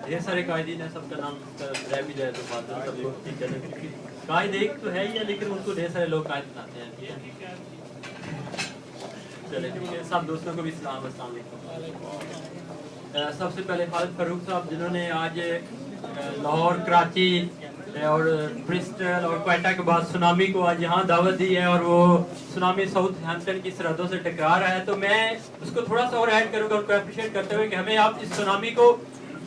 ढेर सारे कायदीन हैं, सबका नाम रह भी जाए तो बात सबको ठीक है, क्योंकि कायद एक तो है ही है, लेकिन उनको ढेर सारे लोग कायद बनाते हैं। चले ठीक है, सब दोस्तों को भी सलाम, अस्सलाम वालेकुम। सबसे पहले खालिद फारूक साहब, जिन्होंने आज लाहौर, कराची और ब्रिस्टल और क्वेटा के बाद सुनामी को आज यहाँ दावत दी है, और वो सुनामी साउथ हैम्पटन की सरहदों से टकरा रहा है, तो मैं उसको थोड़ा सा और ऐड करूँगा, उनको अप्रिशिएट करते हुए कि हमें आप इस सुनामी को,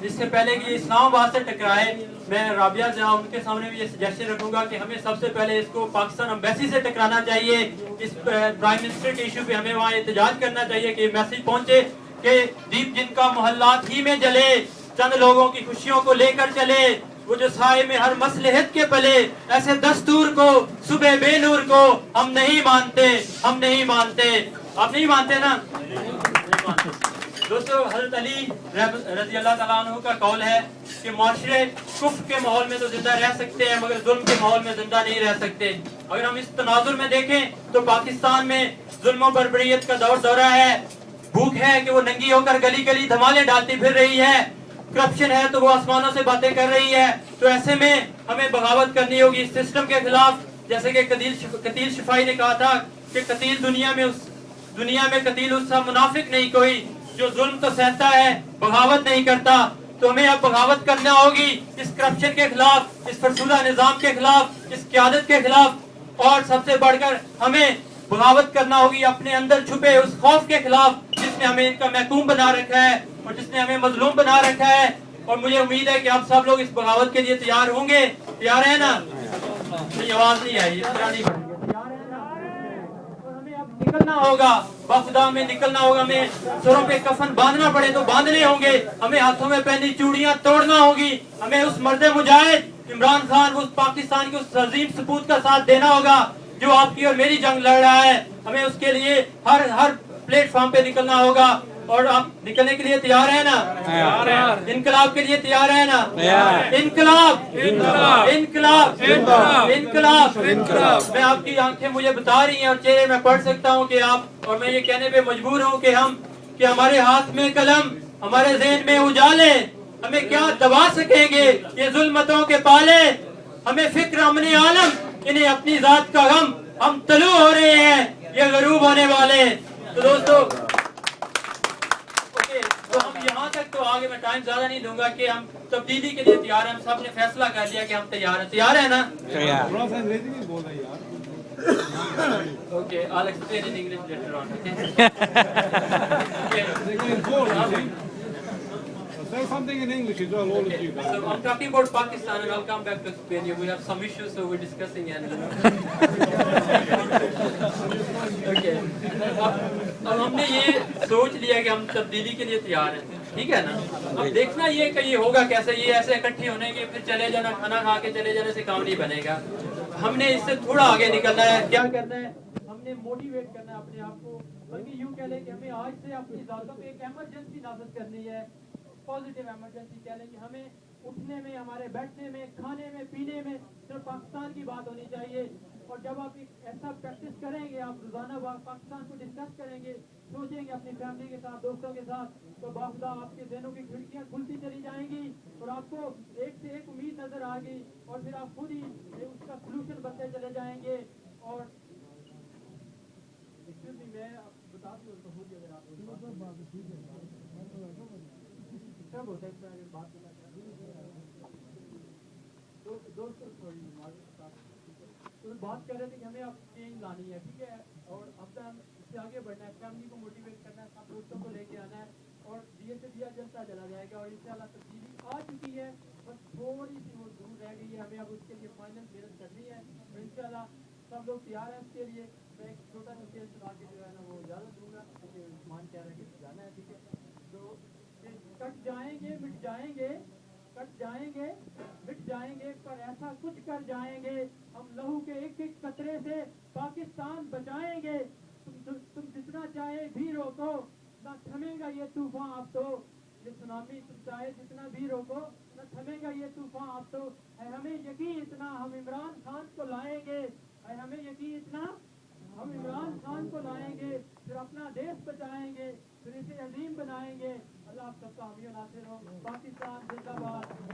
इससे पहले कि इस्लामाबाद से टकराए, मैं राबिया जहाँ उनके सामने भी ये सजेशन रखूंगा कि हमें सबसे पहले इसको पाकिस्तान एम्बेसी से टकराना चाहिए। इस प्राइम मिनिस्टर के इशू पे हमें वहाँ एहतजाज करना चाहिए कि मैसेज पहुंचे कि दीप जिनका मोहल्लात ही में जले, चंद लोगों की खुशियों को लेकर चले, वो जो साए में हर मसलहत के पले, ऐसे दस्तूर को सुबह बेनूर को हम नहीं मानते, हम नहीं मानते। आप नहीं मानते ना? नहीं मानते। दोस्तों, हज़रत अली रज़ी अल्लाह तआला अन्हु का कौल है कि माशरे कुफ्र के माहौल में तो जिंदा रह सकते हैं, मगर जुल्म के माहौल में जिंदा नहीं रह सकते। अगर हम इस तनाजुर में देखें तो पाकिस्तान में जुल्म और बर्बरियत का दौर दौरा है। भूख है कि वो नंगी होकर गली गली धमाले डालती फिर रही है, करप्शन है तो वो आसमानों से बातें कर रही है। तो ऐसे में हमें बगावत करनी होगी इस सिस्टम के खिलाफ। जैसे कि कतील शिफाई ने कहा था कि कतील दुनिया में कतील उसका मुनाफिक नहीं कोई, जो जुल्म तो सहता है, बगावत नहीं करता। तो हमें अब बगावत करना होगी इस करप्शन के खिलाफ, इस फरसूदा निजाम के खिलाफ, इस क़यादत के खिलाफ, और सबसे बढ़कर हमें बगावत करना होगी अपने अंदर छुपे उस खौफ के खिलाफ जिसने हमें इनका महकूम बना रखा है और जिसने हमें मजलूम बना रखा है। और मुझे उम्मीद है कि आप सब लोग इस बगावत के लिए तैयार होंगे। तैयार है ना? नहीं, आवाज नहीं आई, तैयार है ना? और हमें अब निकलना होगा, बखुदा में निकलना होगा। हमें सरों पे कफन बांधना पड़े तो बांधने होंगे, हमें हाथों में पहनी चूड़ियां तोड़ना होगी, हमें उस मर्द मुजाहिद इमरान खान, उस पाकिस्तान के उस अजीम सपूत का साथ देना होगा जो आपकी और मेरी जंग लड़ रहा है। हमें उसके लिए हर प्लेटफॉर्म पे निकलना होगा। और आप निकलने के लिए तैयार है ना? इनकलाब के लिए तैयार है ना? इनकलाब, इनकलाब, इनकलाब, इनकलाब। मैं आपकी आंखें मुझे बता रही हैं और चेहरे में पढ़ सकता हूँ कि आप, और मैं ये कहने पे मजबूर हूँ कि हमारे हाथ में कलम, हमारे ज़हन में उजाले, हमें क्या दबा सकेंगे ये जुल्मतों के पाले। हमें फिक्र अमने आलम, इन्हें अपनी जात का गम, हम तलू हो रहे हैं ये गरूब होने वाले। तो दोस्तों, तो हम यहाँ तक, तो आगे मैं टाइम ज्यादा नहीं लूंगा कि हम तब्दीली के लिए तैयार हैं। हम सब ने फैसला कर लिया कि हम तैयार हैं। तैयार है ना? Okay, I'll explain in English later on. Okay. Say something in English as well, all of you guys. So I'm talking about Pakistan and I'll come back to explain you. We have some issues, so we're discussing and okay. अब हमने ये सोच लिया कि हम तब्दीली के लिए तैयार हैं, ठीक है ना? अब देखना ये कि ये होगा कैसे, ये ऐसे इकट्ठे होने के फिर चले जाना, खाना खा के चले जाने से काम नहीं बनेगा। हमने इससे थोड़ा आगे निकलना है। क्या करना है? हमने मोटिवेट करना है अपने आप को, बल्कि यूँ कह लें कि हमें आज से अपनी ज़ातों पे एक इमरजेंसी नाफिज करनी है, पॉजिटिव इमरजेंसी कह लें कि हमें उठने में, हमारे बैठने में, खाने में, पीने में सिर्फ पाकिस्तान की बात होनी चाहिए। और जब आप एक ऐसा प्रैक्टिस करेंगे, आप रोजाना पाकिस्तान को डिस्कस करेंगे, सोचेंगे अपनी फैमिली के साथ, दोस्तों के साथ, तो बाखुदा आपके ज़हनों की खिड़कियाँ खुलती चली जाएंगी और आपको एक से एक उम्मीद नजर आ गई और फिर आप खुद ही उसका सोल्यूशन बनते चले जाएंगे। और मैं बता दूँ तो खुद अगर आप सब होता है अगर बात करना तो दोस्तों तो बात कर रहे थे कि हमें अब चेंज लानी है, ठीक है? और अब हम इससे आगे बढ़ना है, फैमिली को मोटिवेट करना है, सब दोस्तों को लेके आना है और दिए से दिया जलता चला जाएगा। और इंशाल्लाह तब्दीली आ चुकी है, बस थोड़ी सी वो दूर रह गई है, हमें अब उसके लिए फाइनल मेहनत करनी है और इंशाल्लाह सब लोग तैयार हैं उसके लिए। मैं एक छोटा सा खेल सुना के जो है ना वो इजाज़त दूंगा क्योंकि मान कह रहे हैं कि जाना है, ठीक है? तो कट जाएंगे मिट जाएंगे, कट जाएंगे मिट जाएंगे, पर ऐसा कुछ कर जाएंगे हम लहू के एक एक कतरे से पाकिस्तान बचाएंगे। तुम जितना चाहे भी रोको ना थमेगा ये तूफान, अब तो ये सुनामी तुम चाहे जितना भी रोको न थमेगा ये तूफान। अब तो है हमें यकीन इतना हम इमरान खान को लाएंगे, है हमें यकीन इतना हम इमरान खान को लाएंगे, फिर अपना देश बचाएंगे, फिर इसे अजीम बनाएंगे। اللہ آپ سب کامیاب ناصر ہو پاکستان زندہ باد